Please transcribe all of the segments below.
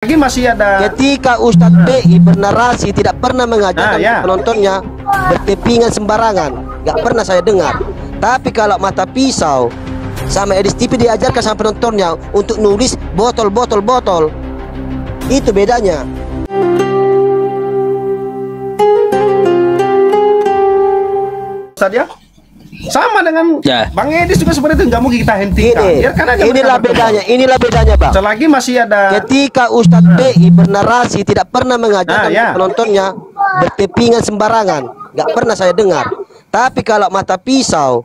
Lagi masih ada. Ketika Ustadz PI bernarasi tidak pernah mengajarkan penontonnya berkepingan sembarangan, nggak pernah saya dengar. Tapi kalau mata pisau sama Edis TV diajarkan sama penontonnya untuk nulis botol, itu bedanya. Ustadz ya, sama dengan Bang Edis juga seperti itu, nggak mungkin kita hentikan. Inilah bedanya Bang. Selagi masih ada. Ketika Ustadz PI bernarasi tidak pernah mengajarkan penontonnya berkepingan sembarangan, nggak pernah saya dengar. Tapi kalau mata pisau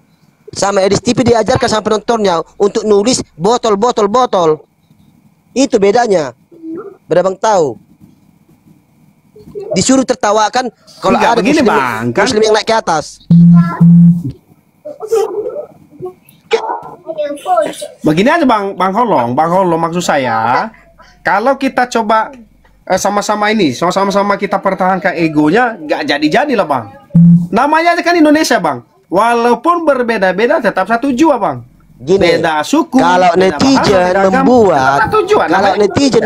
sama Edis TV diajarkan sama penontonnya untuk nulis botol, itu bedanya. Beda Bang tahu. Disuruh tertawakan kalau ada begini, muslim, Bang, kan? muslim yang naik ke atas. Begini aja Bang Holong maksud saya, kalau kita coba sama-sama kita pertahankan egonya, nggak jadi-jadilah Bang. Namanya aja kan Indonesia Bang, walaupun berbeda-beda tetap satu jua Bang. Gini, beda suku. Kalau netizen bahasa,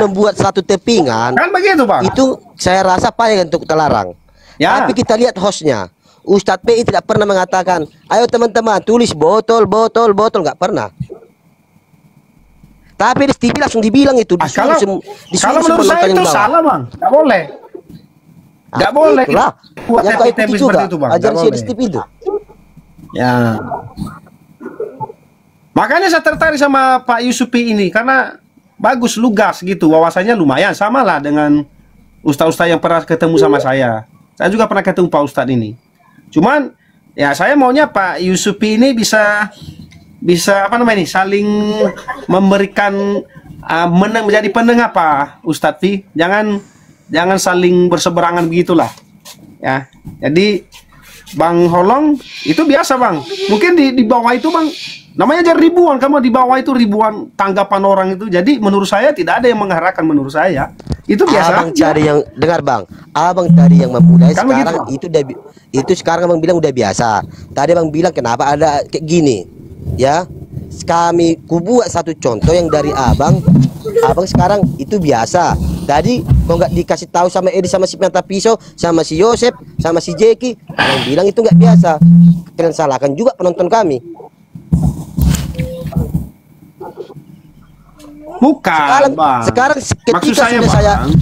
membuat satu tepingan, kan begitu Bang. Itu saya rasa payah untuk terlarang. Tapi kita lihat hostnya. Ustadz PI tidak pernah mengatakan, ayo teman-teman tulis botol, nggak pernah. Tapi di TV langsung dibilang itu. Kalau menurut saya itu salah Bang, nggak boleh. Nggak boleh. Yang kau ikuti juga, ajaran si TV itu. Ya. Makanya saya tertarik sama Pak Yusufi ini, karena bagus, lugas gitu, wawasannya lumayan, samalah dengan ustaz-ustaz yang pernah ketemu sama saya. Saya juga pernah ketemu Pak Ustadz ini. Cuman ya saya maunya Pak Yusufi ini bisa apa namanya ini, saling memberikan menjadi pendengar Pak Ustadz Fi. Jangan saling berseberangan begitulah. Ya. Jadi Bang Holong itu biasa Bang. Mungkin di bawah itu Bang, namanya aja ribuan, kamu di bawah itu ribuan tanggapan orang itu. Jadi menurut saya tidak ada yang mengharapkan, menurut saya itu biasa. Abang cari yang dengar Bang. Abang tadi yang memulai kan sekarang begitu. Itu sekarang Abang bilang udah biasa. Tadi Abang bilang kenapa ada kayak gini. Ya. Ku buat satu contoh yang dari Abang sekarang itu biasa. Tadi kok nggak dikasih tahu sama Edi, sama si mata pisau, sama si Yosep, sama si Jeki, yang bilang itu nggak biasa. Kalian salahkan juga penonton kami. Bukan sekarang ketika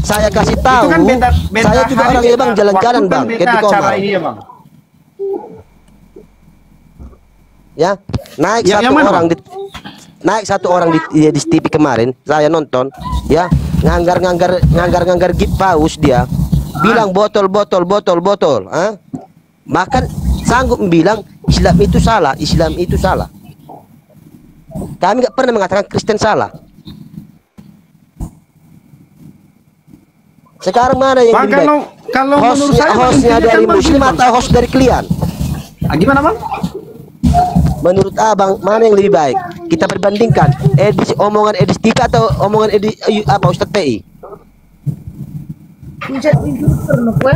saya kasih tahu, kan beda saya juga orangnya Bang, jalan-jalan Bang, ketika ini ya Bang. Ya, naik satu orang di TV kemarin, saya nonton, ya, nganggar gip paus dia, bilang botol, makan sanggup bilang Islam itu salah. Kami nggak pernah mengatakan Kristen salah. Sekarang mana yang lebih baik? Kalau menurut saya hostnya dari muslim atau host dari kalian? Gimana Bang? Menurut Abang mana yang lebih baik? Kita perbandingkan omongan Edis Tika atau omongan Ustadz PI?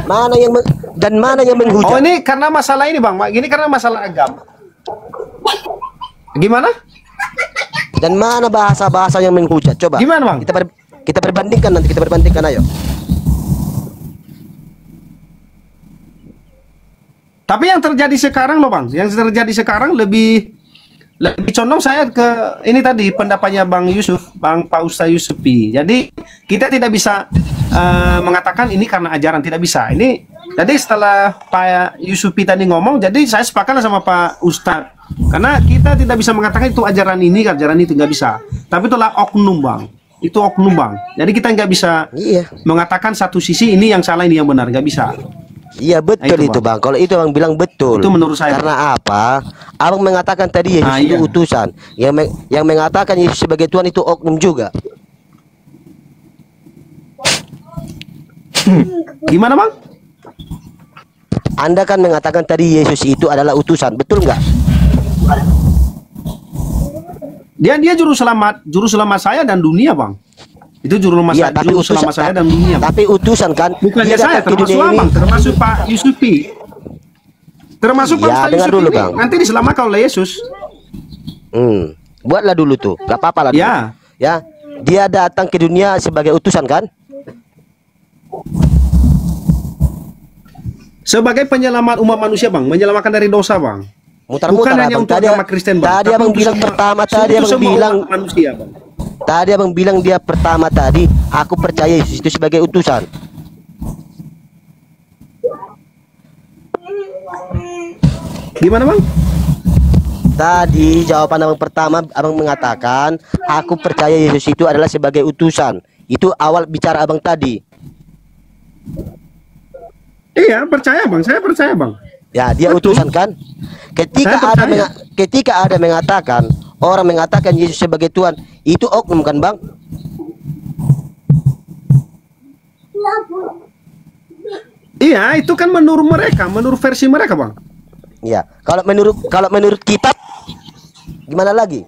Mana yang menghujat? Oh, ini karena masalah ini Bang. Ini karena masalah agama. Gimana? Dan mana bahasa yang menghujat? Coba. Gimana Bang? Kita perbandingkan, ayo. Tapi yang terjadi sekarang loh Bang, lebih condong saya ke ini tadi pendapatnya Pak Ustadz Yusufi. Jadi kita tidak bisa mengatakan ini karena ajaran, tidak bisa. Ini jadi setelah Pak Yusufi tadi ngomong, jadi saya sepakat sama Pak Ustadz. Karena kita tidak bisa mengatakan itu ajaran itu nggak bisa. Tapi itulah oknum Bang. Itu oknum Bang. Jadi kita nggak bisa mengatakan satu sisi ini yang salah, ini yang benar, nggak bisa. Iya betul itu Bang. Kalau itu Bang bilang betul. Itu menurut saya. Karena apa? Abang mengatakan tadi Yesus itu utusan. Yang mengatakan Yesus sebagai Tuhan itu oknum juga. Gimana Bang? Anda kan mengatakan tadi Yesus itu adalah utusan, betul nggak? Dia juru selamat saya dan dunia Bang. Itu juru selamat saya dan dunia. Tapi utusan kan? Bukannya saya, termasuk Pak Yusufi. Termasuk Pak Yusufi dulu, Bang. Nanti diselamatkan oleh Yesus. Buatlah dulu tuh, gak apa-apa lah. Ya. Ya, dia datang ke dunia sebagai utusan kan? Sebagai penyelamat umat manusia, Bang, menyelamatkan dari dosa, Bang. Mutar-mutar, Bukan hanya Abang. untuk agama Kristen, Bang. Tadi Tapi Abang untuk bilang semua- pertama tadi untuk Abang semua bilang umat manusia, Bang. tadi Abang bilang dia pertama tadi aku percaya Yesus itu sebagai utusan. Gimana, Bang? Tadi jawaban Abang pertama Abang mengatakan aku percaya Yesus itu adalah sebagai utusan. Itu awal bicara Abang tadi. Iya, percaya, Bang. Saya percaya, Bang. Ya, dia Betul. utusan kan? Ketika Saya ada percaya. ketika ada mengatakan orang mengatakan Yesus sebagai Tuhan, itu oknum kan, Bang? Iya, itu kan menurut mereka, menurut versi mereka, Bang. Ya, kalau menurut kitab gimana lagi?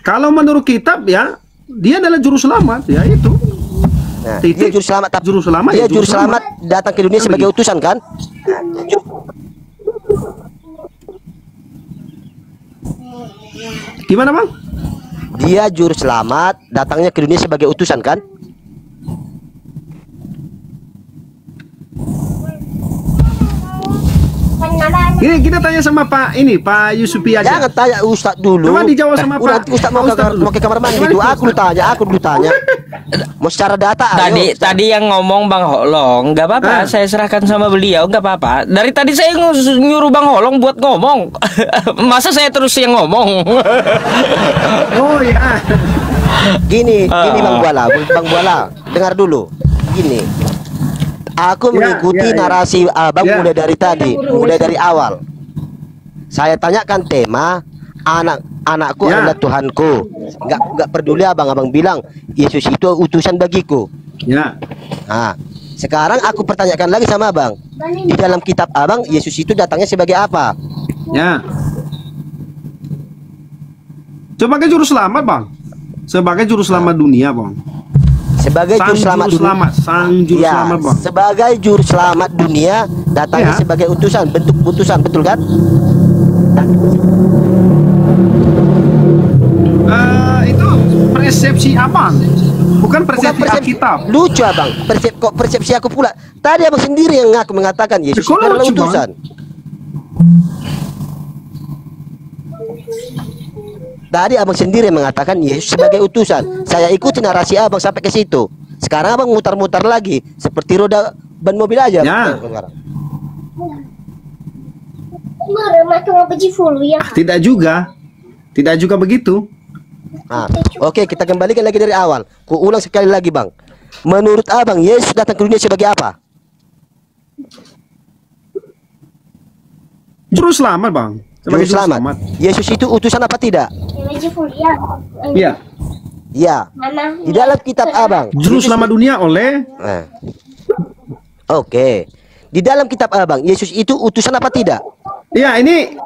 Kalau menurut kitab ya, dia adalah juru selamat, ya itu. Nah, Titik. dia juru selamat, tapi Juru selamat, dia ya, juru selamat datang ke dunia Kan sebagai begitu. utusan kan? Gimana, Bang? Dia juru selamat datangnya ke dunia sebagai utusan kan? Ini kita tanya sama Pak Yusufi aja. Jangan tanya Ustadz dulu. Coba dijawab sama Pak. Nanti Ustadz mau Ustadz dulu. mau ke kamar mandi Coba itu. Ustadz. Aku dulu tanya. Mau secara data. ayo, Ustadz. Tadi yang ngomong Bang Holong, nggak apa-apa, saya serahkan sama beliau, nggak apa-apa. Dari tadi saya nyuruh Bang Holong buat ngomong, masa saya terus yang ngomong? Oh ya. Gini Bang Buala, dengar dulu. Gini, aku Ya, mengikuti ya. narasi Abang Ya. mulai dari tadi, mulai dari awal. Saya tanyakan tema anakku Ya. adalah Tuhanku. Nggak peduli abang bilang Yesus itu utusan bagiku. Ya. Nah, sekarang aku pertanyakan lagi sama abang. Di dalam kitab abang, Yesus itu datangnya sebagai apa? Ya. Sebagai juru selamat, Bang. Sebagai juru selamat dunia, Bang. Sebagai Sang juru selamat juru dunia. selamat, sang juru Ya, selamat, Bang. sebagai juru selamat dunia datangnya Ya. sebagai utusan, bentuk utusan, betul kan? Itu persepsi Abang, bukan persepsi Alkitab. Lucu abang, persepsi aku pula. Tadi abang sendiri yang ngaku mengatakan Yesus Kok itu adalah lucu, Bang? utusan. Tadi abang sendiri yang mengatakan Yesus sebagai utusan. Saya ikuti narasi abang sampai ke situ. Sekarang abang mutar-mutar lagi seperti roda ban mobil aja. Ya. Sekarang. Tidak juga. Tidak juga begitu. Nah, oke, kita kembalikan lagi dari awal. Ku ulang sekali lagi bang. Menurut abang Yesus datang ke dunia sebagai apa? Juru selamat, Bang. Sebagai Juru selamat. Yesus itu utusan apa tidak? Iya. Ya. Di dalam kitab abang. Juru Yesus- selamat dunia oleh Nah. Oke. Di dalam kitab abang, Yesus itu utusan apa tidak? ya ini.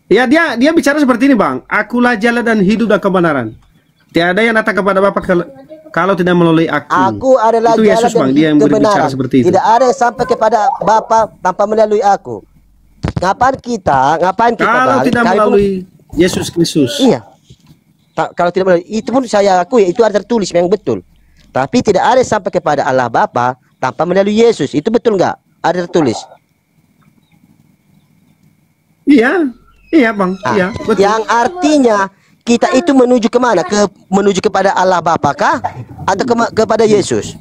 Ya dia bicara seperti ini, Bang. Akulah jalan dan hidup dan kebenaran. Tiada yang datang kepada Bapa kalau tidak melalui aku. Aku adalah Itu Yesus, jalan Bang, dan dia yang berbicara kebenaran. seperti itu. Tidak ada yang sampai kepada Bapa tanpa melalui aku. Ngapain kita, Kalau Bang? tidak Kami pun- melalui Yesus Kristus. Iya. Kalau tidak melalui itu pun saya akui itu ada tertulis memang betul. Tapi tidak ada yang sampai kepada Allah Bapa tanpa melalui Yesus. Itu betul nggak? Ada tertulis. Iya. Iya, Bang. Nah, Iya, betul. yang artinya kita itu menuju kemana? Menuju kepada Allah Bapa kah? Atau kepada Yesus?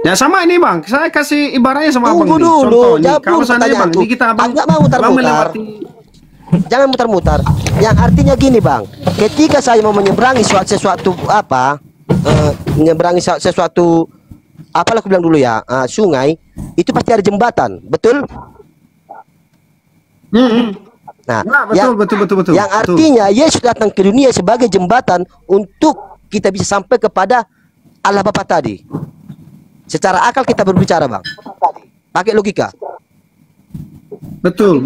Ya sama ini, Bang. Saya kasih ibaratnya sama Abang. Tunggu nih. dulu, Contoh nih. jawab Kalau dulu seandainya, Bang, pertanyaanku. ini kita Abang, Nggak mau muter-muter. Abang melewati. Jangan mutar-mutar. Yang artinya gini bang, ketika saya mau menyeberangi sesuatu apa, menyeberangi sesuatu apalah aku bilang dulu ya, sungai, itu pasti ada jembatan, betul? Nah, Nah, betul. yang artinya Yesus datang ke dunia sebagai jembatan untuk kita bisa sampai kepada Allah Bapa tadi. Secara akal kita berbicara bang, pakai logika. Betul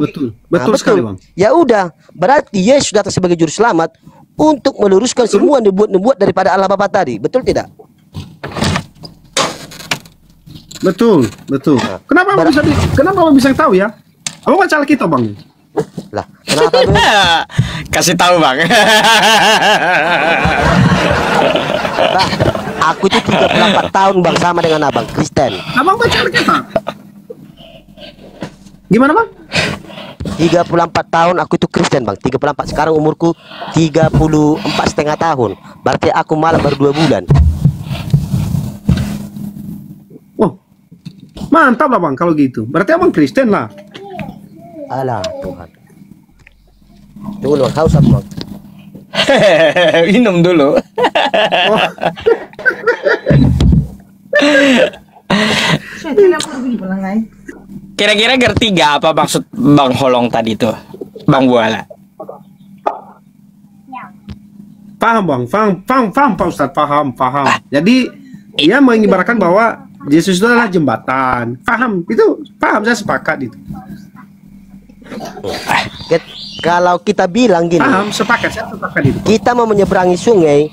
sekali, Bang. Ya udah, berarti Yesus datang sebagai juru selamat untuk meluruskan semua nubuat-nubuat daripada Allah Bapa tadi. Betul tidak? Betul. Kenapa Abang bisa tahu ya? Abang baca Alkitab, Bang. Lah, kenapa Bang? Kasih tahu bang. Bang, aku itu 34 tahun Bang sama dengan Abang Kristen. Abang baca Alkitab. Gimana bang? 34 tahun aku itu Kristen Bang. 34, sekarang umurku 34,5 tahun. Berarti aku malah baru 2 bulan. Oh, mantap lah bang kalau gitu. Berarti abang Kristen lah. Alah Tuhan. Tunggu Bang, haus aku Bang. Minum dulu. Oh. Kira-kira ngerti gak apa maksud Bang Holong tadi tuh, Bang Buala? Paham bang, paham Pak Ustadz, paham. Jadi ia mengibaratkan bahwa Yesus itu adalah jembatan. Paham, itu paham, saya sepakat itu. Kalau kita bilang gini, Paham, saya sepakat itu. kita mau menyeberangi sungai,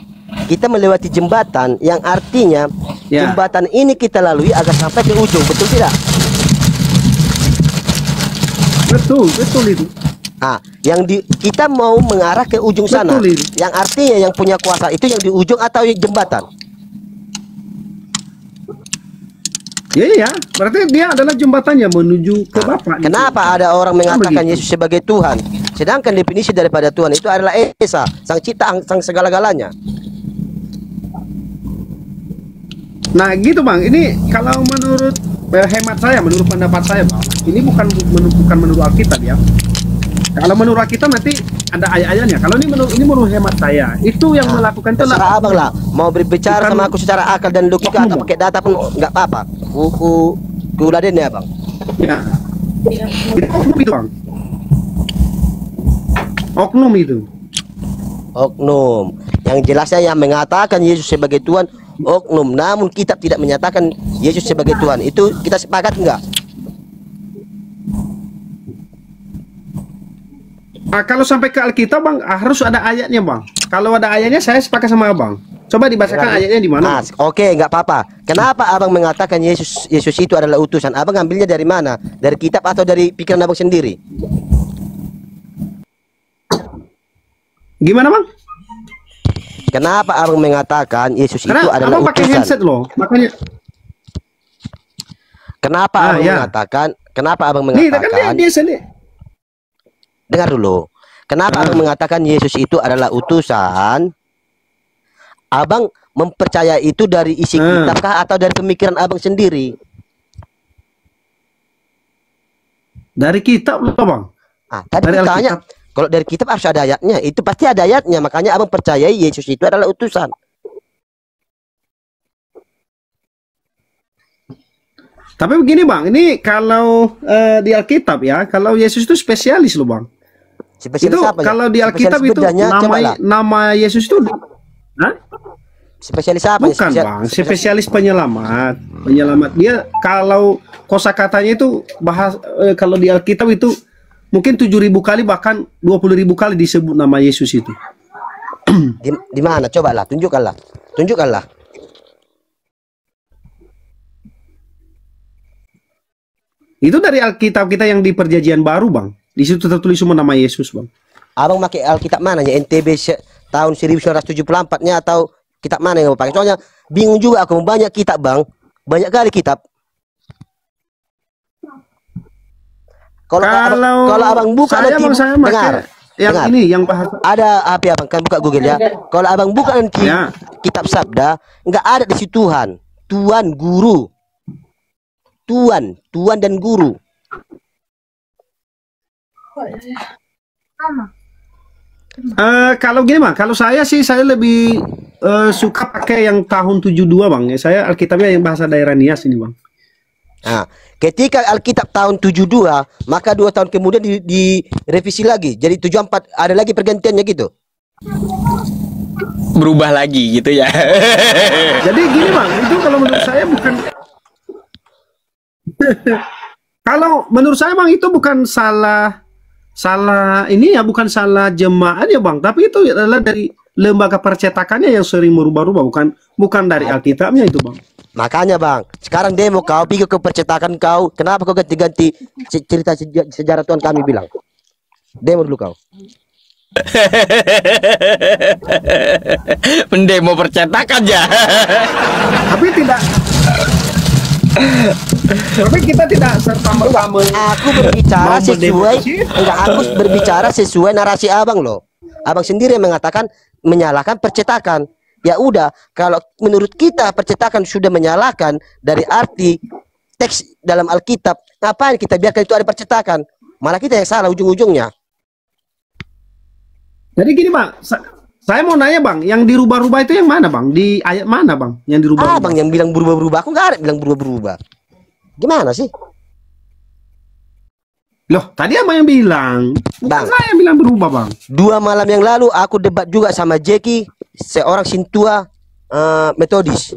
kita melewati jembatan yang artinya Ya. jembatan ini kita lalui agar sampai ke ujung, betul tidak? Betul itu. Ah, kita mau mengarah ke ujung sana. Betul ini. Yang artinya yang punya kuasa itu yang di ujung atau yang jembatan? Iya, berarti dia adalah jembatannya menuju ke Bapa. Kenapa ada orang mengatakan Yesus sebagai Tuhan, sedangkan definisi daripada Tuhan itu adalah Esa, sang cipta, sang segala-galanya? Nah gitu bang, ini kalau menurut hemat saya, menurut pendapat saya bang, ini bukan menurut Alkitab ya. Kalau menurut Alkitab nanti ada ayat-ayatnya. Kalau ini menurut hemat saya, itu yang melakukan itu Terserah abang lah, mau berbicara bukan- sama aku secara akal dan logika atau pakai data pun nggak apa-apa. Ku laden ya bang. ya. Itu oknum itu bang. Oknum itu. Oknum. Yang jelasnya yang mengatakan Yesus sebagai Tuhan oknum, namun kitab tidak menyatakan Yesus sebagai Tuhan. Itu kita sepakat enggak? Nah, kalau sampai ke Alkitab bang, harus ada ayatnya bang. Kalau ada ayatnya saya sepakat sama abang. Coba dibacakan ayatnya di mana? Nah, oke, nggak apa-apa. Kenapa abang mengatakan Yesus itu adalah utusan? Abang ngambilnya dari mana? Dari kitab atau dari pikiran abang sendiri? Gimana bang? Kenapa abang mengatakan Yesus itu Karena adalah abang pakai utusan? handset loh, makanya. Kenapa abang ya. mengatakan? Kenapa abang Nih, kan mengatakan? dia sendiri. Dengar dulu. Kenapa abang mengatakan Yesus itu adalah utusan? Abang mempercaya itu dari isi kitabkah atau dari pemikiran abang sendiri? Dari kitab loh bang. Ah, tadi Dari ditanya, Alkitab. kalau dari kitab harus ada ayatnya. Itu pasti ada ayatnya. Makanya abang percaya Yesus itu adalah utusan. Tapi begini bang, ini kalau di Alkitab ya, kalau Yesus itu spesialis loh bang. Spesialis Itu apa ya? kalau di Alkitab Spesialis itu bedanya, coba lah. nama Yesus itu, Hah? Spesialis apa? Bukan bang, spesialis penyelamat. Dia kalau kosakatanya itu kalau di Alkitab itu mungkin 7.000 kali bahkan 20.000 kali disebut nama Yesus itu. Di mana? Coba lah, tunjukkanlah. Tunjukkanlah. Itu dari Alkitab kita yang di Perjanjian Baru bang. Di situ tertulis semua nama Yesus bang. Abang pakai Alkitab mana ya? NTB tahun 1974-nya atau kitab mana yang abang pakai? Soalnya bingung juga aku, banyak kitab bang, banyak kali kitab. Kalau abang buka saya, nanti bang, saya dengar, yang dengar. ini yang bahasa Ada apa abang kan buka Google ya? Kalau abang buka nanti Ya. kitab sabda, nggak ada di situ Tuhan, Tuan guru, Tuan dan guru. Kalau gini bang, kalau saya sih saya lebih suka pakai yang tahun 72 bang. Saya Alkitabnya yang bahasa daerah Nias ini bang. Nah, ketika Alkitab tahun 72, maka 2 tahun kemudian direvisi lagi. Jadi 74 ada lagi pergantiannya gitu. Berubah lagi gitu ya. Jadi gini bang, itu kalau menurut saya bukan. Kalau menurut saya bang itu bukan salah ini ya, bukan salah jemaatnya bang, tapi itu adalah dari lembaga percetakannya yang sering merubah-rubah, bukan dari Alkitabnya itu bang. Makanya bang, sekarang demo kau pergi ke percetakan kau, kenapa kau ganti-ganti cerita sejarah Tuhan kami bilang? Demo dulu kau. Mendemo percetakan ya. Tapi tidak. Tapi kita tidak serta merta Aku berbicara sesuai, enggak, aku berbicara sesuai narasi abang loh. Abang sendiri yang mengatakan menyalahkan percetakan. Ya udah, kalau menurut kita percetakan sudah menyalahkan dari arti teks dalam Alkitab, ngapain kita biarkan itu ada percetakan? Malah kita yang salah ujung-ujungnya. Jadi gini bang, saya mau nanya bang, yang dirubah-rubah itu yang mana bang? Di ayat mana bang? Yang dirubah? Abang yang bilang berubah-berubah, aku nggak ada bilang berubah-berubah. Gimana sih? Loh, tadi abang yang bilang, bukan Bang, saya yang bilang berubah bang. 2 malam yang lalu aku debat juga sama Jeki, seorang Sintua metodis.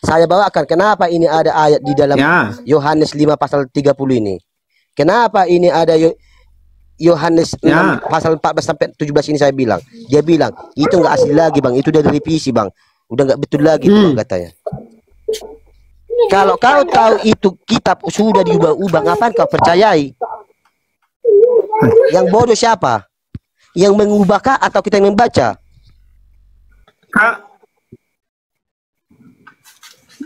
Saya bawakan kenapa ini ada ayat di dalam Yohanes 5 pasal 30 ini. Kenapa ini ada Yohanes 6 pasal 14 sampai 17 ini saya bilang. Dia bilang, itu nggak asli lagi bang, itu udah direvisi bang. Udah nggak betul lagi bang, katanya. Kalau kau tahu itu kitab sudah diubah-ubah, ngapain kau percayai? Yang bodoh siapa? Yang mengubahkah atau kita yang membaca?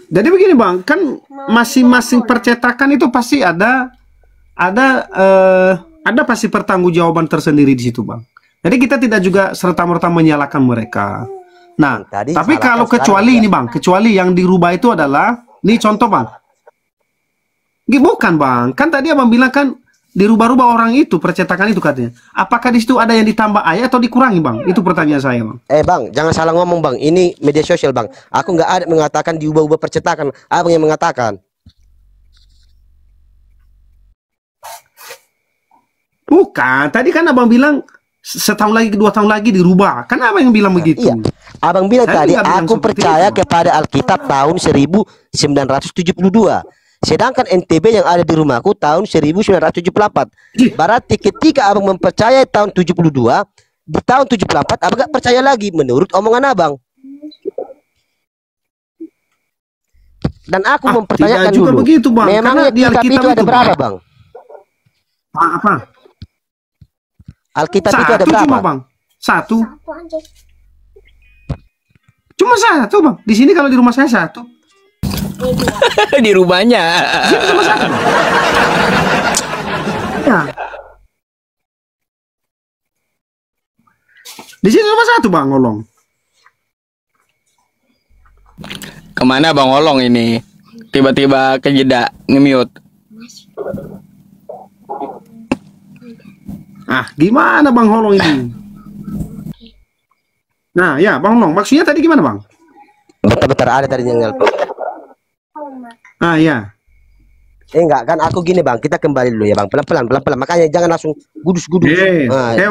Jadi begini bang, kan masing-masing percetakan itu pasti ada pasti pertanggungjawaban tersendiri di situ bang. Jadi kita tidak juga serta-merta menyalahkan mereka. Nah, tapi kalau kecuali ini bang, kecuali yang dirubah itu adalah, ini contoh bang. Bukan bang, kan tadi abang bilang kan dirubah-rubah orang itu, percetakan itu katanya. Apakah di situ ada yang ditambah ayat atau dikurangi bang? Itu pertanyaan saya bang. Bang, jangan salah ngomong bang. Ini media sosial bang. Aku nggak ada mengatakan diubah-ubah percetakan. Abang yang mengatakan. Bukan, tadi kan abang bilang setahun lagi, 2 tahun lagi dirubah. Kan abang yang bilang begitu. Iya. Abang bilang tadi, aku percaya kepada Alkitab tahun 1972. Sedangkan NTB yang ada di rumahku tahun 1974. Berarti ketika abang mempercayai tahun 72, di tahun 74 abang gak percaya lagi menurut omongan abang. Dan aku mempertanyakan juga dulu, begitu, bang. memangnya di kitab itu ada berapa bang? Apa? Alkitab itu ada berapa? Cuma bang, satu. Cuma satu bang. Di sini kalau di rumah saya satu. Di rumahnya. Cuma satu. Ya. Di sini cuma satu bang, Olong. Kemana bang Olong ini? Tiba-tiba kejeda nge-mute. Gimana bang Olong ini? Nah, ya bang Olong, maksudnya tadi gimana bang? Bentar-bentar ada tadi yang nelpon. Ya. Enggak kan, aku gini bang, kita kembali dulu ya bang, pelan-pelan, makanya jangan langsung gudus-gudus.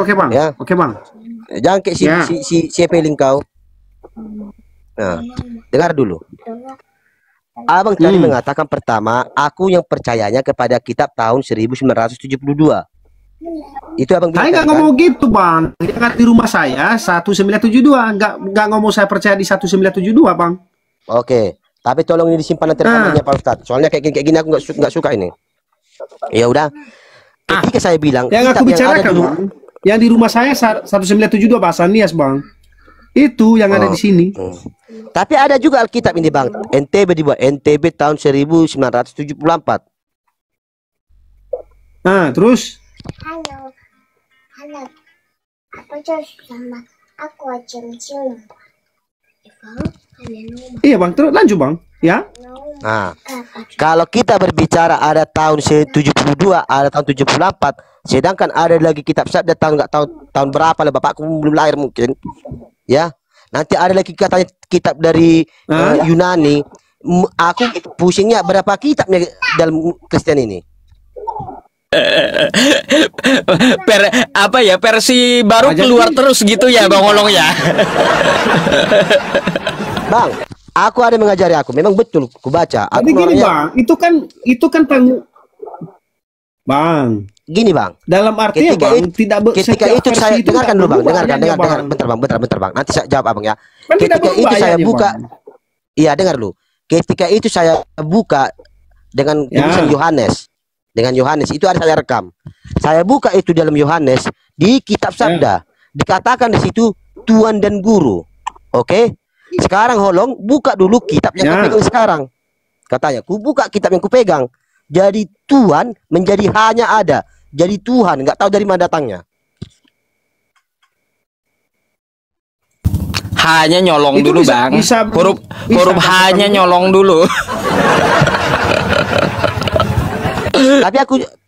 Oke bang, ya. Oke bang. Jangan kayak si peling kau. Nah, dengar dulu. Abang tadi mengatakan pertama, aku yang percayanya kepada kitab tahun 1972. Itu abang bilang. Saya nggak ngomong gitu bang. Jangan di rumah saya 1972. Nggak ngomong saya percaya di 1972 bang. Oke. Tapi tolong ini disimpan nanti rekamannya Pak Ustadz. Soalnya kayak gini aku nggak suka ini. Ya udah. Ketika saya bilang yang aku bicarakan bang, yang di rumah saya 1972 bahasa Nias bang. Itu yang ada di sini. Tapi ada juga Alkitab ini bang. NTB dibuat NTB tahun 1974. Terus? Halo. Aku sama aku aja mencium. Iya bang, terus lanjut bang, ya. Nah, kalau kita berbicara ada tahun 72, ada tahun 74, sedangkan ada lagi kitab sabda tahun nggak tahun berapa lah, bapakku belum lahir mungkin, ya. Nanti ada lagi katanya kitab dari Yunani. Aku pusingnya berapa kitabnya dalam Kristen ini? Versi baru keluar terus gitu ya bang Olong ya. Bang, aku ada mengajari aku, memang betul aku baca. Tapi gini bang, itu kan tanggung bang. Gini bang, dalam artinya bang, ketika itu saya dengarkan dulu bang, dengar, bentar bang, nanti saya jawab abang ya. Ketika itu saya buka, iya dengar dulu. Ketika itu saya buka dengan tulisan Yohanes. dengan Yohanes. Itu ada saya rekam. Saya buka itu dalam Yohanes di kitab sabda. Dikatakan di situ Tuhan dan Guru. Oke. Sekarang Holong buka dulu kitab yang kau pegang sekarang. Katanya, ku buka kitab yang ku pegang. Jadi Tuhan menjadi hanya ada. Jadi Tuhan, nggak tahu dari mana datangnya. Hanya nyolong Itu dulu bisa- bang. bisa- huruf bisa, hanya Bang. nyolong dulu.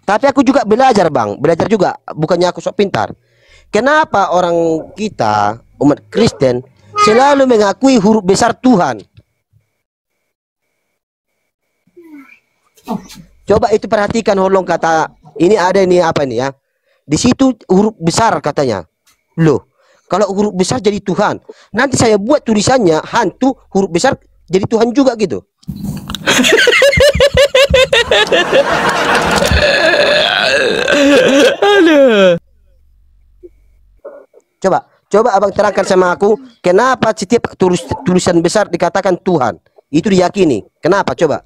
Tapi aku juga belajar bang, belajar juga. Bukannya aku sok pintar. Kenapa orang kita umat Kristen selalu mengakui huruf besar Tuhan? Coba itu perhatikan Holong, kata ini ada ini apa ini ya? Di situ huruf besar katanya. Loh, kalau huruf besar jadi Tuhan, nanti saya buat tulisannya hantu huruf besar jadi Tuhan juga gitu. Coba abang terangkan sama aku, kenapa setiap tulisan besar dikatakan Tuhan? Itu diyakini. Kenapa? Coba.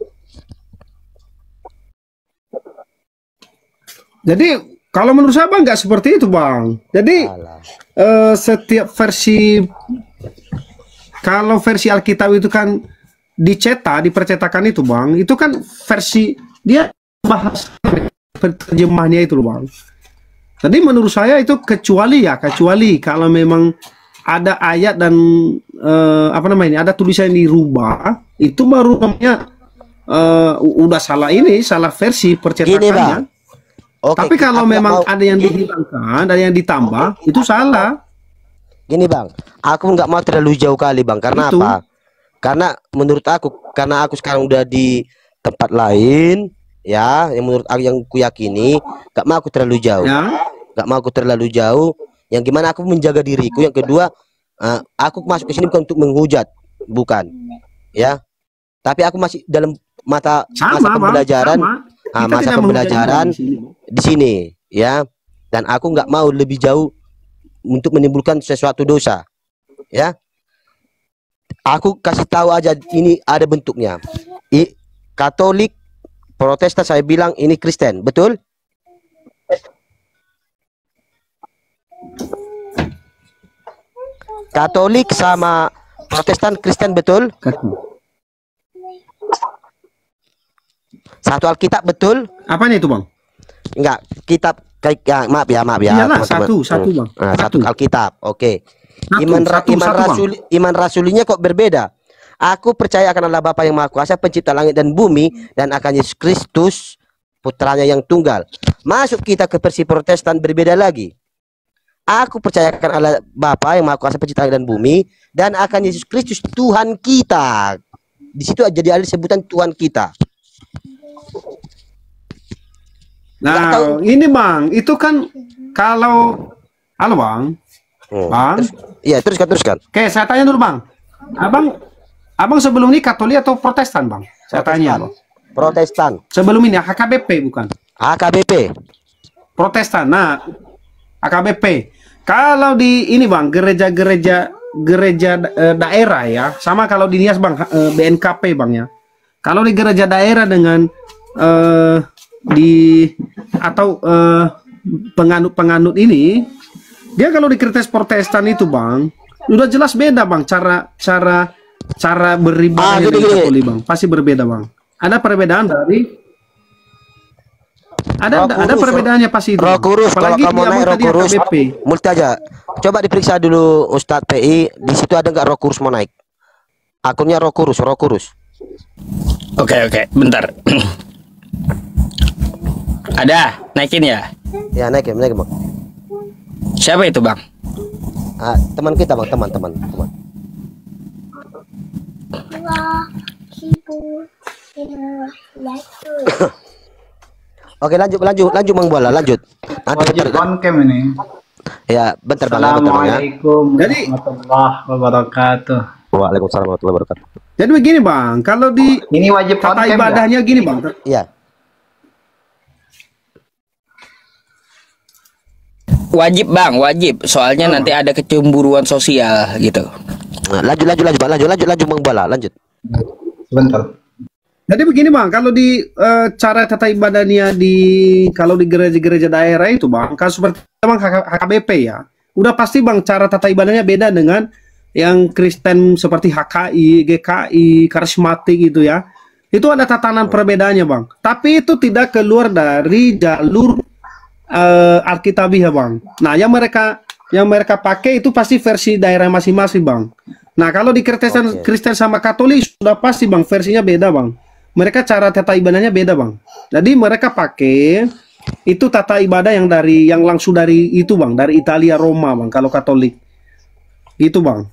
Jadi kalau menurut saya bang nggak seperti itu bang. Jadi Alah. setiap versi, kalau versi Alkitab itu kan dicetak, dipercetakan itu bang, itu kan versi dia bahasa terjemahannya itu loh bang. Jadi menurut saya itu kecuali kalau memang ada ayat dan apa namanya, ada tulisan yang dirubah, itu baru namanya udah salah salah versi Gini, percetakannya. Bang. Oke, Tapi kalau aku memang mau- ada yang dihilangkan, ada yang ditambah, itu salah. Gini bang, aku nggak mau terlalu jauh kali bang. Karena Itu. apa? Karena menurut aku, karena aku sekarang udah di tempat lain, ya, yang menurut aku yang kuyakini, nggak mau aku terlalu jauh. Ya. Nggak mau aku terlalu jauh. Yang gimana aku menjaga diriku. Yang kedua, aku masuk ke sini bukan untuk menghujat, bukan, ya. Tapi aku masih dalam masa Sama, Bang. pembelajaran, Sama. Kita masa tidak pembelajaran menghujat di sini. di sini, ya. Dan aku nggak mau lebih jauh untuk menimbulkan sesuatu dosa, ya. Aku kasih tahu aja, ini ada bentuknya. Katolik, Protestan saya bilang ini Kristen, betul? Katolik sama Protestan Kristen, betul? Satu Alkitab, betul? Apanya itu bang? Enggak, kitab kayak ya, maaf ya. Iyalah, teman-teman. satu, Bang. Satu Satu. Alkitab. Oke. Satu, Iman Bang. iman rasulinya kok berbeda. Aku percaya akan Allah Bapa yang Maha Kuasa, pencipta langit dan bumi, dan akan Yesus Kristus, putranya yang tunggal. Masuk kita ke versi Protestan berbeda lagi. Aku percaya akan Allah Bapa yang Maha Kuasa, pencipta langit dan bumi, dan akan Yesus Kristus Tuhan kita. Di situ jadi ada sebutan Tuhan kita. Nggak tahu. Nah, ini bang, itu kan kalau, halo bang, bang, Iya, teruskan. oke, saya tanya dulu bang, abang sebelum ini Katolik atau Protestan bang? Saya tanya bang. Protestan. Sebelum ini HKBP bukan? AKBP. Protestan. Nah, AKBP. Kalau di ini bang, gereja daerah ya, sama kalau di Nias bang, BNKP bang ya. Kalau di gereja daerah dengan penganut ini, dia kalau di Kristen Protestan itu bang, udah jelas beda bang, cara beribadah gini. dengan Katolik bang, pasti berbeda bang. Ada perbedaan dari ada perbedaannya pasti itu. Roh Kudus, kalau Apalagi kamu dia naik Roh tadi Kudus, HKBP. multi aja. Coba diperiksa dulu Ustadz PI, di situ ada nggak Roh Kudus mau naik? Akunnya Roh Kudus. Oke, bentar. Ada, naikin ya. Ya naik bang. Siapa itu bang? Teman kita bang, teman. Oke, lanjut Bang Bola, lanjut. Wajib on cam ini. Ya, bentar Bang. Ya. Assalamualaikum Jadi- warahmatullahi wabarakatuh. Waalaikumsalam warahmatullahi wabarakatuh. Jadi begini bang, kalau di Ini wajib on kata cam ibadahnya gini bang, Iya. Wajib bang, wajib. Soalnya nanti ada kecemburuan sosial gitu. Nah, lanjut Bang Bola, lanjut. Sebentar. Jadi begini bang, kalau di cara tata ibadahnya kalau di gereja-gereja daerah itu bang, kalau seperti bang HKBP ya, udah pasti bang cara tata ibadahnya beda dengan yang Kristen seperti HKI, GKI, karismatik gitu ya. Itu ada tatanan perbedaannya bang. Tapi itu tidak keluar dari jalur Alkitabiah bang. Nah yang mereka pakai itu pasti versi daerah masing-masing bang. Nah kalau di Kristen sama Katolik sudah pasti bang versinya beda bang. Mereka cara tata ibadahnya beda bang. Jadi mereka pakai itu tata ibadah yang langsung dari itu bang, dari Italia Roma bang. Kalau Katolik, gitu bang.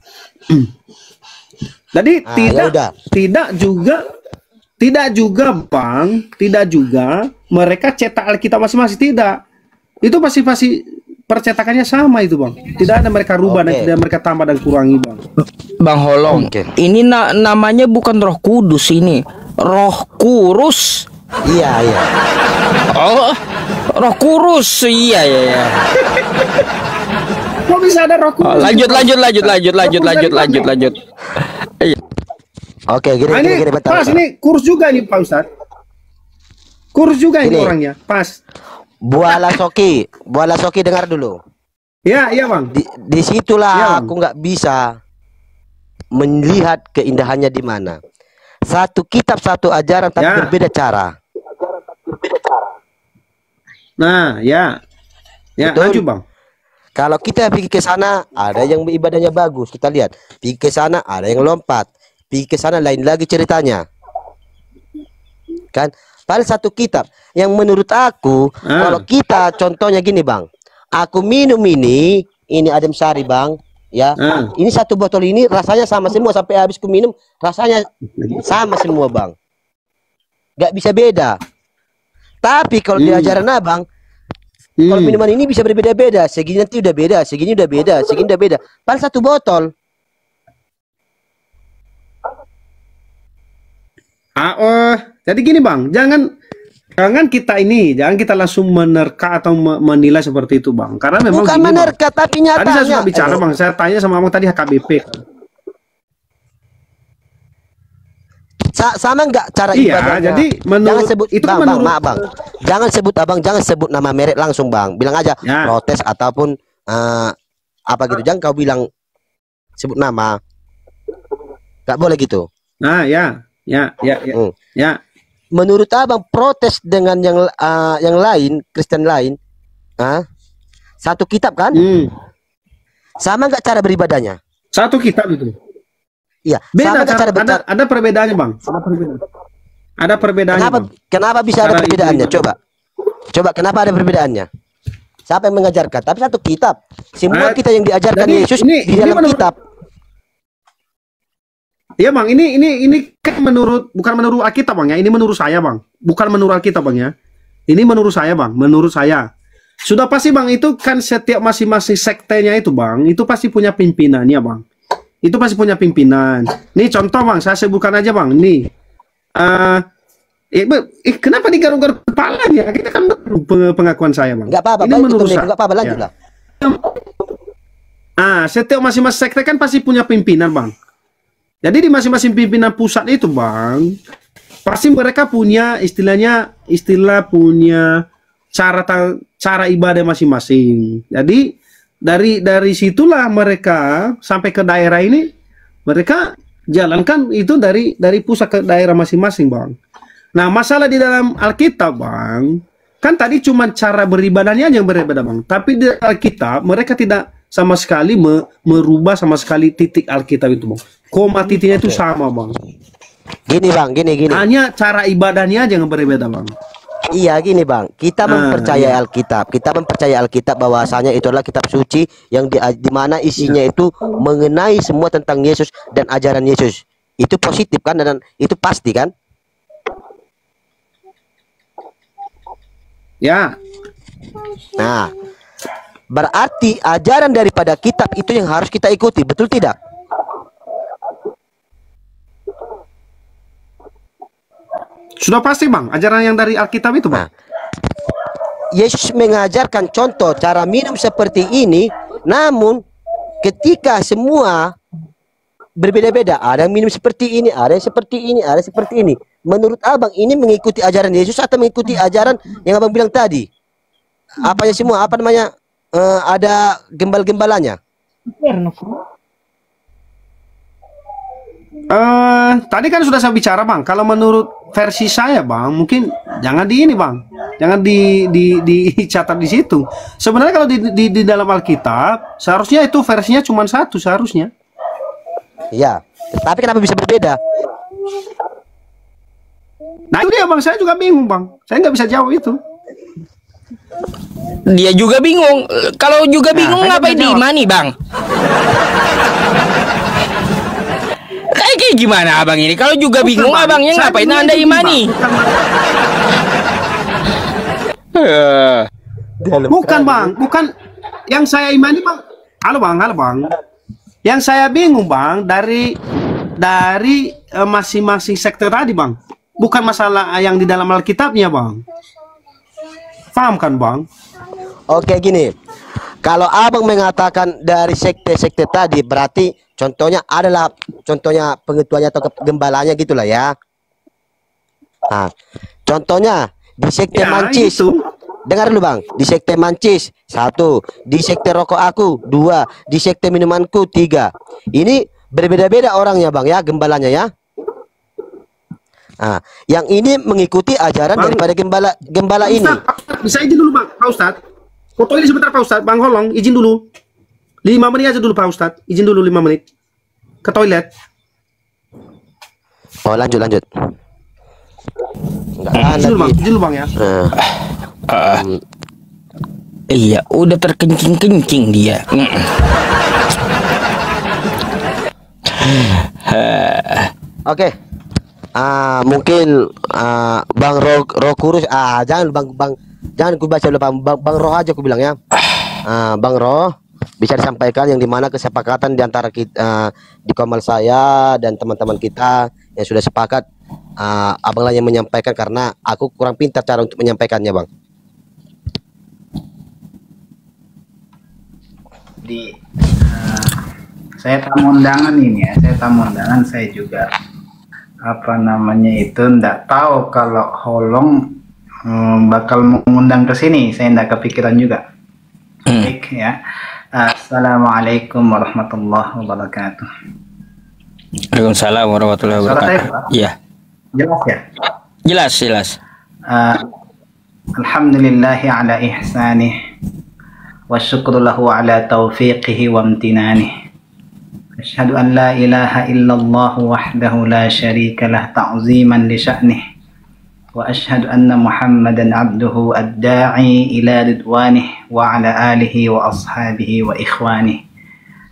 Jadi tidak juga bang, tidak juga mereka cetak Alkitab masing-masing, tidak. Itu pasti percetakannya sama itu bang. Tidak ada mereka rubah dan tidak mereka tambah dan kurangi bang. Bang Holong, ini namanya bukan Roh Kudus ini. Roh Kurus. Iya. Oh, Roh Kurus. Iya. Kok bisa ada Roh Kurus? Lanjut. Oke, gini, pas ini kurus juga nih Pak Ustaz. Kurus juga ini orangnya, pas. Buala Soki dengar dulu. Ya, iya bang. Di situlah aku nggak bisa melihat keindahannya di mana. Satu kitab, satu ajaran, tapi berbeda cara. Nah, ya, lanjut bang. Kalau kita pergi ke sana, ada yang ibadahnya bagus, kita lihat. Pergi ke sana, ada yang lompat. Pergi ke sana, lain lagi ceritanya. Kan? Pada satu kitab yang menurut aku, kalau kita contohnya gini bang, aku minum ini Adem Sari bang. Ya, ini satu botol ini rasanya sama semua sampai habis ku minum rasanya sama semua bang, nggak bisa beda. Tapi kalau di ajaran abang, kalau minuman ini bisa berbeda-beda, segini nanti udah beda, segini udah beda, segini udah beda. Padahal satu botol. Jadi gini bang, jangan kita langsung menerka atau menilai seperti itu bang, karena memang bukan menerka tapi nyatanya. Tadi saya sudah bicara bang, saya tanya sama abang tadi HKBP. Sama enggak cara ibadahnya? Jadi jangan sebut itu bang, jangan sebut nama merek langsung bang, bilang aja protes ataupun apa gitu, jangan kau bilang sebut nama, nggak boleh gitu. Nah ya. Menurut abang protes dengan yang lain, Kristen lain, satu kitab kan? Sama nggak cara beribadahnya? Satu kitab itu. Iya. Beda ada perbedaannya bang. Ada perbedaannya. Kenapa bisa ada perbedaannya? Coba kenapa ada perbedaannya? Siapa yang mengajarkan? Tapi satu kitab. Semua kita yang diajarkan Yesus di dalam kitab. Iya bang, ini kan bukan menurut Alkitab bang ya, ini menurut saya bang, bukan menurut Alkitab bang ya, ini menurut saya bang, menurut saya sudah pasti bang, itu kan setiap masing-masing sektenya itu bang, itu pasti punya pimpinannya bang, itu pasti punya pimpinan. Nih contoh bang, saya sebutkan aja bang, nih, kenapa digaruk-garuk kepalanya? Kita kan pengakuan saya bang. Nggak apa-apa, ini menurut saya. Nggak apa-apa, lanjut lah. Setiap masing-masing sekte kan pasti punya pimpinan bang. Jadi di masing-masing pimpinan pusat itu bang, pasti mereka punya punya cara ibadah masing-masing. Jadi dari situlah mereka sampai ke daerah ini, mereka jalankan itu dari pusat ke daerah masing-masing bang. Nah masalah di dalam Alkitab bang, kan tadi cuma cara beribadahnya yang berbeda bang. Tapi di Alkitab mereka tidak sama sekali merubah sama sekali titik Alkitab itu bang. Koma titiknya itu sama bang. Gini bang, gini. Hanya cara ibadahnya aja yang berbeda bang. Iya gini bang, kita mempercayai Alkitab. Kita mempercayai Alkitab bahwasanya itu adalah kitab suci yang di mana isinya itu mengenai semua tentang Yesus dan ajaran Yesus. Itu positif kan, dan itu pasti kan? Ya. Nah, berarti ajaran daripada kitab itu yang harus kita ikuti, betul tidak? Sudah pasti bang, ajaran yang dari Alkitab itu bang. Nah, Yesus mengajarkan contoh cara minum seperti ini, namun ketika semua berbeda-beda. Ada yang minum seperti ini, ada yang seperti ini, ada yang seperti ini. Menurut abang ini mengikuti ajaran Yesus atau mengikuti ajaran yang abang bilang tadi? Apanya semua? Apa namanya? Ada gembal-gembalanya. Tadi kan sudah saya bicara bang. Kalau menurut versi saya bang, mungkin jangan di ini bang, jangan dicatat di situ. Sebenarnya kalau di dalam Alkitab, seharusnya itu versinya cuma satu seharusnya. Iya. Tapi kenapa bisa berbeda? Nah itu dia bang, saya juga bingung bang. Saya nggak bisa jawab itu. Dia juga bingung. Kalau juga bingung saya ngapain nggak bisa diimani, Bang? Kayak gimana abang ini? Kalau juga bingung Bang. abangnya Saya ngapain bingung Anda itu, imani? Bukan bang, bukan yang saya imani bang. Halo bang. Yang saya bingung bang dari masing-masing sekte tadi bang. Bukan masalah yang di dalam Alkitabnya bang. Paham kan bang? Oke gini, kalau abang mengatakan dari sekte-sekte tadi, berarti contohnya adalah pengetuanya atau gembalanya gitulah ya. Nah, contohnya di sekte Ya, Mancis, itu. dengar dulu bang, di sekte Mancis 1, di sekte rokok aku 2, di sekte minumanku 3. Ini berbeda-beda orangnya bang ya, gembalanya ya. Nah, yang ini mengikuti ajaran Bang, daripada gembala ini. Ustaz, bisa izin dulu bang, Pak Ustadz. Foto ini sebentar Pak Ustadz, Bang Holong, izin dulu. 5 menit aja dulu Pak Ustadz, izin dulu 5 menit. Ke toilet. Oh lanjut. Enggak Izin dulu bang, izin dulu bang ya. Iya, udah terkencing-kencing dia. Oke. Mungkin Bang Roh Kurus, jangan ku baca dulu Bang Roh aja ku bilang ya. Bang Roh bisa disampaikan yang dimana kesepakatan di antara kita, di Komal saya dan teman-teman kita yang sudah sepakat. Abang lah yang menyampaikan karena aku kurang pintar cara untuk menyampaikannya bang. Saya tamu undangan ini ya, saya juga apa namanya itu ndak tahu kalau Holong bakal mengundang ke sini. Saya ndak kepikiran juga. Baik ya. Assalamualaikum warahmatullahi wabarakatuh. Waalaikumsalam warahmatullahi wabarakatuh. Iya. Jelas ya? Jelas. Alhamdulillahi ala ihsanih wa syukru lahu ala taufiqihi wa amtinanih. Asyhadu an la ilaha illallah wahdahu la syarika lah ta'ziman li sya'nih. Wa asyhadu anna Muhammadan abduhu ad-da'i ila ridwanih wa ala alihi wa ashabihi wa ikhwanih.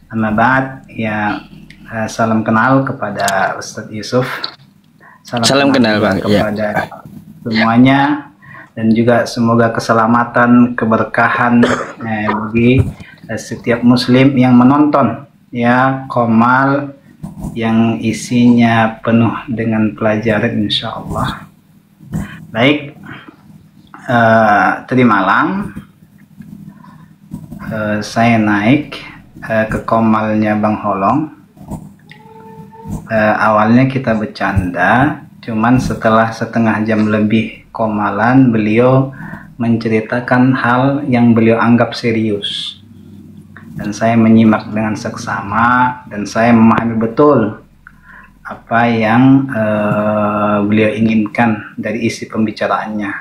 Amma ba'd, ya salam kenal kepada Ustadz Yusuf. Salam kenal Bang kepada semuanya, dan juga semoga keselamatan, keberkahan bagi setiap muslim yang menonton ya Komal yang isinya penuh dengan pelajaran insyaallah. Baik, tadi malam saya naik ke Komalnya Bang Holong. Awalnya kita bercanda, cuman setelah setengah jam lebih Komalan, beliau menceritakan hal yang beliau anggap serius. Dan saya menyimak dengan seksama, dan saya memahami betul apa yang beliau inginkan dari isi pembicaraannya.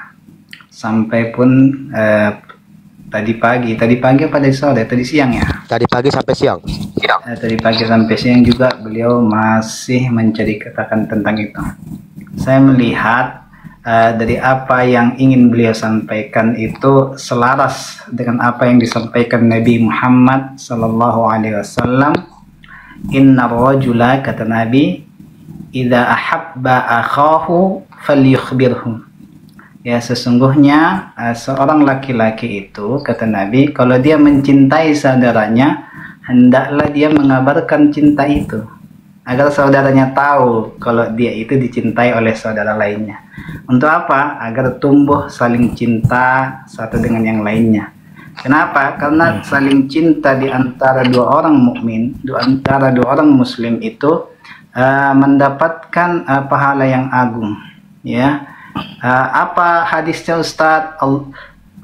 Sampai pun tadi pagi apa tadi sore, tadi siang ya? Tadi pagi sampai siang. Tadi pagi sampai siang juga beliau masih menceritakan tentang itu. Saya melihat dari apa yang ingin beliau sampaikan itu selaras dengan apa yang disampaikan Nabi Muhammad sallallahu alaihi wasallam. Inna rajula, kata Nabi, idza ahabba akhahu falyukhbirhu. Ya, sesungguhnya seorang laki-laki itu, kata Nabi, kalau dia mencintai saudaranya, hendaklah dia mengabarkan cinta itu agar saudaranya tahu kalau dia itu dicintai oleh saudara lainnya. Untuk apa? Agar tumbuh saling cinta satu dengan yang lainnya. Kenapa? Karena saling cinta di antara dua orang mukmin, di antara dua orang muslim itu mendapatkan pahala yang agung. Ya, apa hadisnya Ustaz?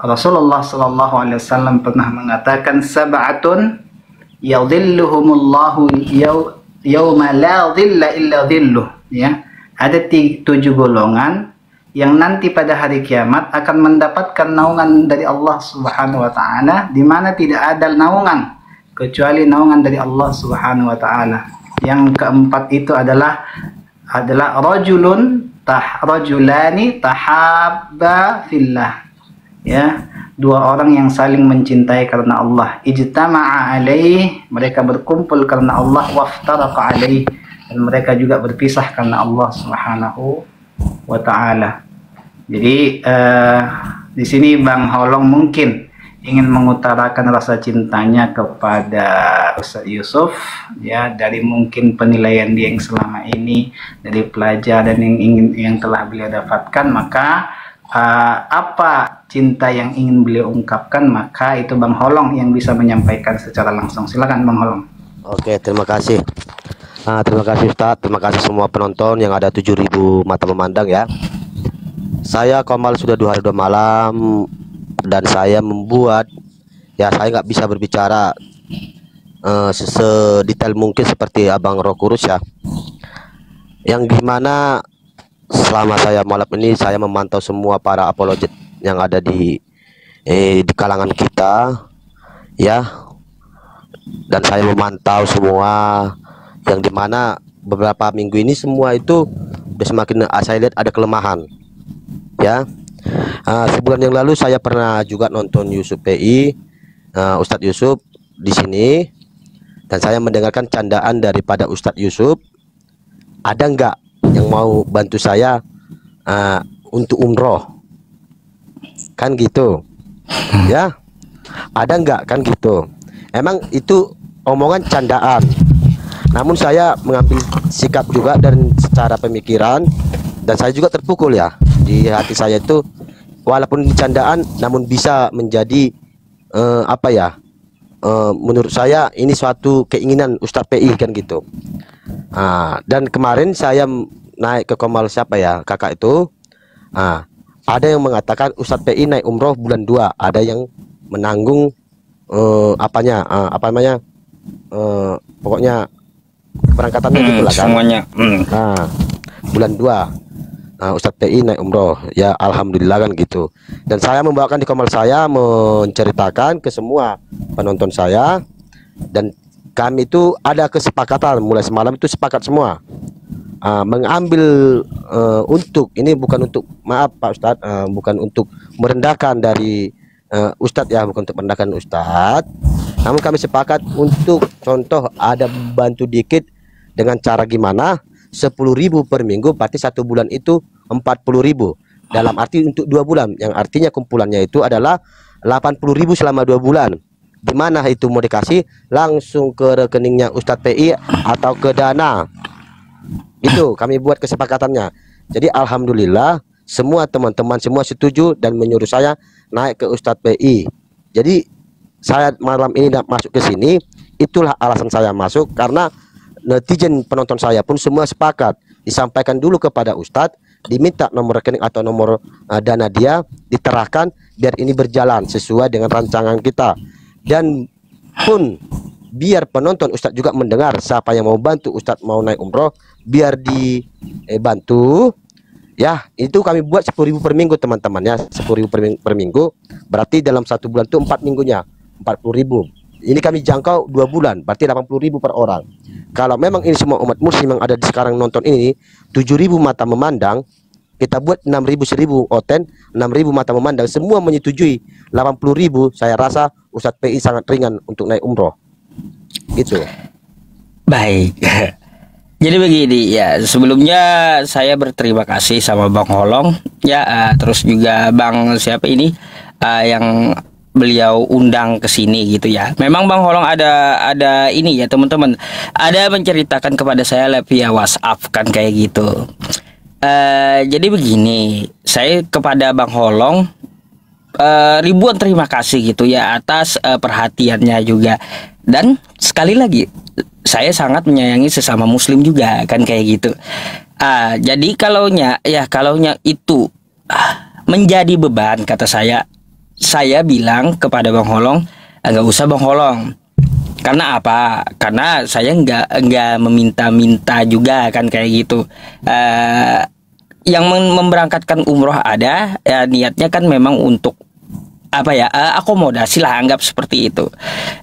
Rasulullah Sallallahu Alaihi Wasallam pernah mengatakan sab'atun yadhilluhumullahu yawma la dhilla illa dhilluh. Ya, ada 7 golongan yang nanti pada hari kiamat akan mendapatkan naungan dari Allah Subhanahu wa taala, di mana tidak ada naungan kecuali naungan dari Allah Subhanahu wa taala. Yang keempat itu adalah rajulani tahabba fillah. Ya, 2 orang yang saling mencintai karena Allah. Ijtama'a alaih, mereka berkumpul karena Allah, waftaraqa alaih, dan mereka juga berpisah karena Allah Subhanahu wa taala. Jadi di sini Bang Holong mungkin ingin mengutarakan rasa cintanya kepada Ustaz Yusuf, ya, dari mungkin penilaian dia yang selama ini, dari pelajaran yang telah beliau dapatkan. Maka apa cinta yang ingin beliau ungkapkan, maka itu Bang Holong yang bisa menyampaikan secara langsung. Silakan Bang Holong. Oke, terima kasih. Terima kasih Ustaz, terima kasih semua penonton yang ada 7.000 mata memandang ya. Saya Komal sudah 2 hari 2 malam dan saya membuat, ya, saya nggak bisa berbicara sedetail mungkin seperti Abang Rokurus ya, yang gimana selama saya malam ini saya memantau semua para apologet yang ada di kalangan kita ya, dan saya memantau semua yang dimana beberapa minggu ini semua itu semakin saya lihat ada kelemahan ya. Sebulan yang lalu saya pernah juga nonton Yusuf PI, Ustadz Yusuf di sini, dan saya mendengarkan candaan daripada Ustadz Yusuf. Ada nggak yang mau bantu saya untuk umroh? Kan gitu ya, ada nggak? Kan gitu. Emang itu omongan candaan, namun saya mengambil sikap juga dan secara pemikiran, dan saya juga terpukul ya di hati saya itu, walaupun candaan namun bisa menjadi apa ya, menurut saya ini suatu keinginan Ustadz PI kan gitu. Dan kemarin saya naik ke Komal siapa ya, kakak itu, ada yang mengatakan Ustadz PI naik umroh bulan 2, ada yang menanggung apa namanya, pokoknya keberangkatannya gitulah kan semuanya. Bulan 2 Ustadz PI naik umroh ya, alhamdulillah kan gitu. Dan saya membawakan di Komal saya, menceritakan ke semua penonton saya, dan kami itu ada kesepakatan mulai semalam itu sepakat semua mengambil untuk ini, bukan untuk, maaf Pak Ustadz, bukan untuk merendahkan dari Ustadz ya, bukan untuk merendahkan Ustadz, namun kami sepakat untuk contoh ada bantu dikit dengan cara gimana, 10.000 per minggu, berarti 1 bulan itu 40.000, dalam arti untuk 2 bulan, yang artinya kumpulannya itu adalah 80.000 selama 2 bulan. Dimana itu mau dikasih langsung ke rekeningnya Ustadz PI atau ke Dana, itu kami buat kesepakatannya. Jadi alhamdulillah semua teman-teman semua setuju dan menyuruh saya naik ke Ustadz PI. Jadi saya malam ini masuk ke sini, itulah alasan saya masuk, karena netizen penonton saya pun semua sepakat, disampaikan dulu kepada Ustadz, diminta nomor rekening atau nomor dana dia, diterahkan biar ini berjalan sesuai dengan rancangan kita. Dan pun biar penonton Ustadz juga mendengar, siapa yang mau bantu Ustadz mau naik umroh biar dibantu ya. Itu kami buat 10.000 per minggu teman-teman ya, 10.000 per minggu, berarti dalam 1 bulan itu 4 minggunya 40.000. Ini kami jangkau 2 bulan, berarti 80.000 per orang. Kalau memang ini semua umat muslim yang ada di sekarang nonton ini 7.000 mata memandang, kita buat 6.000, 1.000 oten, 6.000 mata memandang, semua menyetujui 80.000, saya rasa Ustadz PI sangat ringan untuk naik umroh. Gitu. Baik. Jadi begini ya, sebelumnya saya berterima kasih sama Bang Holong ya, terus juga Bang siapa ini yang beliau undang ke sini gitu ya. Memang Bang Holong ada ini ya teman-teman, ada menceritakan kepada saya via WhatsApp kan kayak gitu. Jadi begini, saya kepada Bang Holong ribuan terima kasih gitu ya atas perhatiannya juga. Dan sekali lagi saya sangat menyayangi sesama muslim juga kan kayak gitu. Jadi kalaunya itu menjadi beban, kata saya bilang kepada Bang Holong, nggak usah Bang Holong. Karena apa? Karena saya nggak meminta-minta juga kan kayak gitu. Yang memberangkatkan umroh ada, ya niatnya kan memang untuk apa ya, akomodasi lah, anggap seperti itu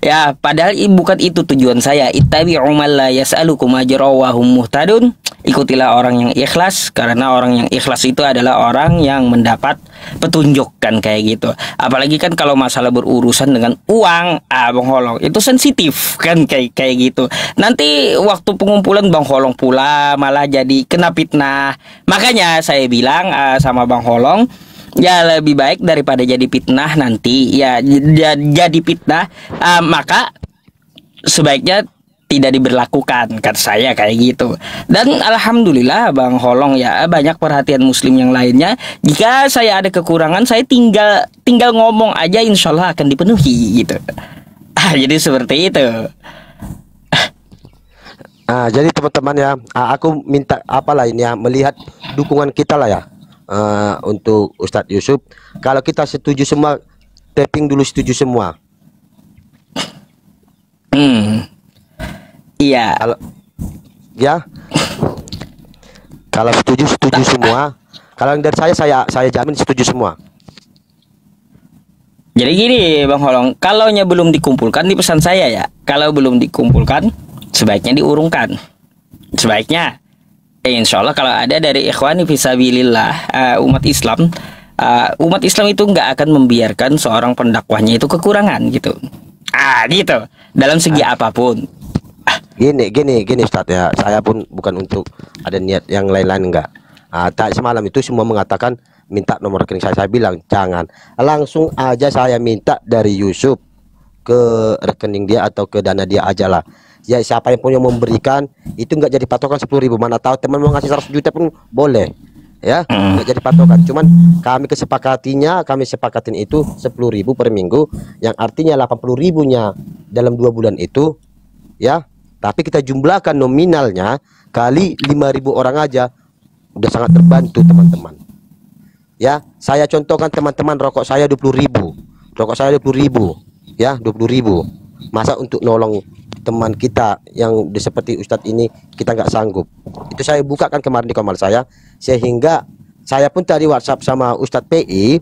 ya, padahal bukan itu tujuan saya. Ittabi'u man la yas'alukum ajra wa hum muhtadun, ikutilah orang yang ikhlas, karena orang yang ikhlas itu adalah orang yang mendapat petunjuk kan kayak gitu. Apalagi kan kalau masalah berurusan dengan uang, Bang Holong itu sensitif kan kayak gitu. Nanti waktu pengumpulan Bang Holong pula malah jadi kena fitnah. Makanya saya bilang sama Bang Holong, ya lebih baik daripada jadi fitnah nanti ya, jadi fitnah maka sebaiknya tidak diberlakukan, kata saya kayak gitu. Dan alhamdulillah Bang Holong ya, banyak perhatian muslim yang lainnya. Jika saya ada kekurangan, saya tinggal ngomong aja, insya Allah akan dipenuhi gitu. Jadi seperti itu. Jadi teman-teman ya, aku minta apalah ini ya, melihat dukungan kita lah ya. Untuk Ustadz Yusuf, kalau kita setuju semua, tapping dulu setuju semua. Iya. Kalau setuju semua. Kalau yang dari saya jamin setuju semua. Jadi gini Bang Holong, kalaunya belum dikumpulkan, di pesan saya ya, kalau belum dikumpulkan sebaiknya diurungkan. Sebaiknya insya Allah kalau ada dari ikhwani fisabilillah, umat Islam itu nggak akan membiarkan seorang pendakwahnya itu kekurangan gitu. Gitu dalam segi apapun. Gini Ustadz ya, saya pun bukan untuk ada niat yang lain-lain, enggak. Semalam itu semua mengatakan minta nomor rekening saya bilang jangan, langsung aja saya minta dari Yusuf ke rekening dia atau ke dana dia aja lah. Ya siapa yang punya memberikan itu nggak jadi patokan 10.000, mana tahu teman mau ngasih 100 juta pun boleh ya, nggak jadi patokan. Cuman kami sepakatin itu 10.000 per minggu, yang artinya 80.000 nya dalam 2 bulan itu ya, tapi kita jumlahkan nominalnya kali 5.000 orang aja udah sangat terbantu teman-teman ya. Saya contohkan teman-teman, rokok saya 20.000 ya, 20.000. Masa untuk nolong teman kita yang seperti Ustadz ini kita nggak sanggup. Itu saya bukakan kemarin di komal saya, sehingga saya pun tadi WhatsApp sama Ustadz PI,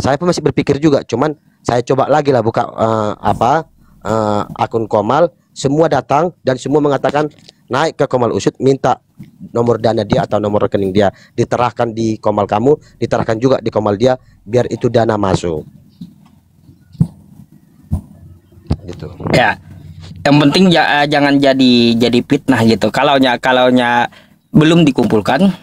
saya pun masih berpikir juga, cuman saya coba lagi lah buka akun komal, semua datang dan semua mengatakan naik ke komal Usut, minta nomor dana dia atau nomor rekening dia, diterahkan di komal kamu, diterahkan juga di komal dia, biar itu dana masuk gitu ya. Yang penting jangan jadi fitnah gitu. Kalaunya belum dikumpulkan,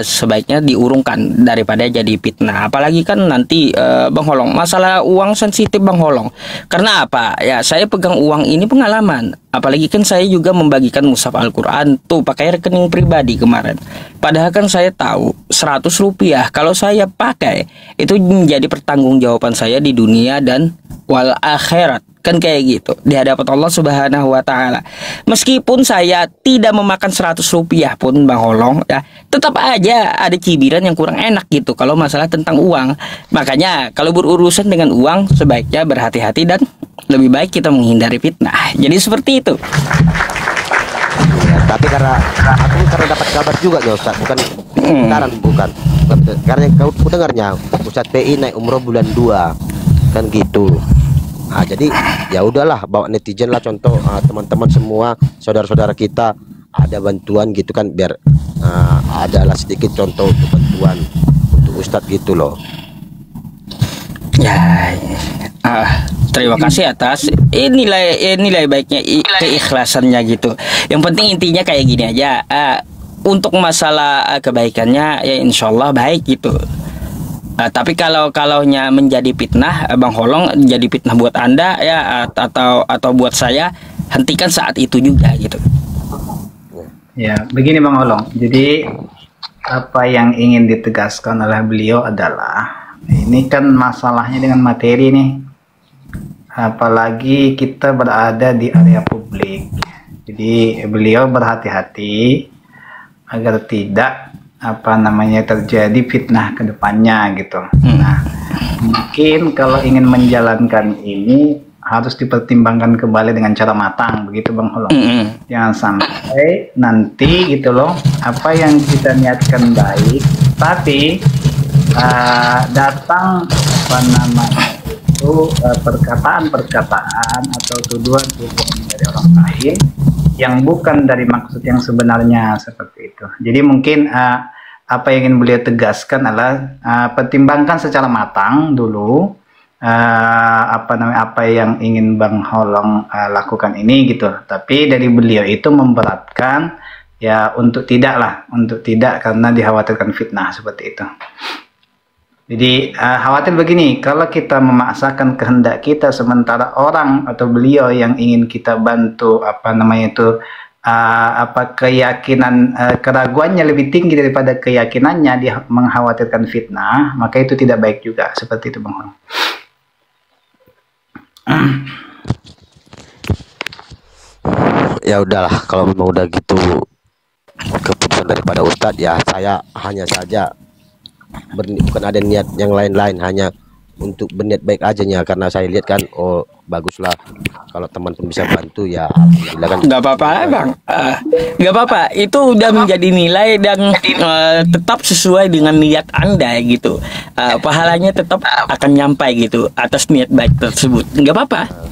sebaiknya diurungkan daripada jadi fitnah. Apalagi kan nanti Bang Holong, masalah uang sensitif Bang Holong. Karena apa? Ya saya pegang uang ini pengalaman. Apalagi kan saya juga membagikan mushaf Al-Quran tuh pakai rekening pribadi kemarin. Padahal kan saya tahu 100 rupiah kalau saya pakai itu menjadi pertanggungjawaban saya di dunia dan wal akhirat. Kan kayak gitu di hadapan Allah Subhanahu wa taala. Meskipun saya tidak memakan 100 rupiah pun Bang Holong ya, tetap aja ada cibiran yang kurang enak gitu kalau masalah tentang uang. Makanya kalau berurusan dengan uang sebaiknya berhati-hati dan lebih baik kita menghindari fitnah. Jadi seperti itu. Ya, tapi karena dapat kabar juga ya Ustaz, bukan bukan. Karena kau dengarnya Ustaz PI naik umroh bulan 2 kan gitu. Jadi ya udahlah, bawa netizen lah contoh, teman-teman semua saudara-saudara kita ada bantuan gitu kan, biar adalah sedikit contoh untuk bantuan untuk Ustadz gitu loh ya. Terima kasih atas nilai baiknya, keikhlasannya gitu. Yang penting intinya kayak gini aja, untuk masalah kebaikannya ya insya Allah baik gitu. Tapi kalaunya menjadi fitnah Bang Holong, jadi fitnah buat Anda ya atau buat saya, hentikan saat itu juga gitu. Ya, begini Bang Holong. Jadi apa yang ingin ditegaskan oleh beliau adalah Ini kan masalahnya dengan materi nih. Apalagi kita berada di area publik. Jadi beliau berhati-hati agar tidak terjadi fitnah ke depannya gitu. Nah, mungkin kalau ingin menjalankan ini harus dipertimbangkan kembali dengan cara matang, begitu Bang Holong. Jangan sampai nanti gitu loh, apa yang kita niatkan baik, tapi datang perkataan-perkataan atau tuduhan-tuduhan dari orang lain yang bukan dari maksud yang sebenarnya, seperti itu. Jadi mungkin apa yang ingin beliau tegaskan adalah pertimbangkan secara matang dulu apa yang ingin Bang Holong lakukan ini gitu. Tapi dari beliau itu memberatkan ya untuk tidak karena dikhawatirkan fitnah, seperti itu. Jadi khawatir begini, kalau kita memaksakan kehendak kita sementara orang atau beliau yang ingin kita bantu keyakinan keraguannya lebih tinggi daripada keyakinannya, dia mengkhawatirkan fitnah, maka itu tidak baik juga, seperti itu Bang Holong. Ya udahlah, kalau memang udah gitu keputusan daripada Ustadz, ya saya hanya saja bukan ada niat yang lain-lain, hanya untuk berniat baik aja ya, karena saya lihat kan, oh baguslah kalau teman pun bisa bantu ya, alhamdulillah kan. Nggak apa-apa Bang, nggak apa-apa, itu udah menjadi nilai dan tetap sesuai dengan niat Anda gitu. Pahalanya tetap akan nyampai gitu atas niat baik tersebut, nggak apa-apa.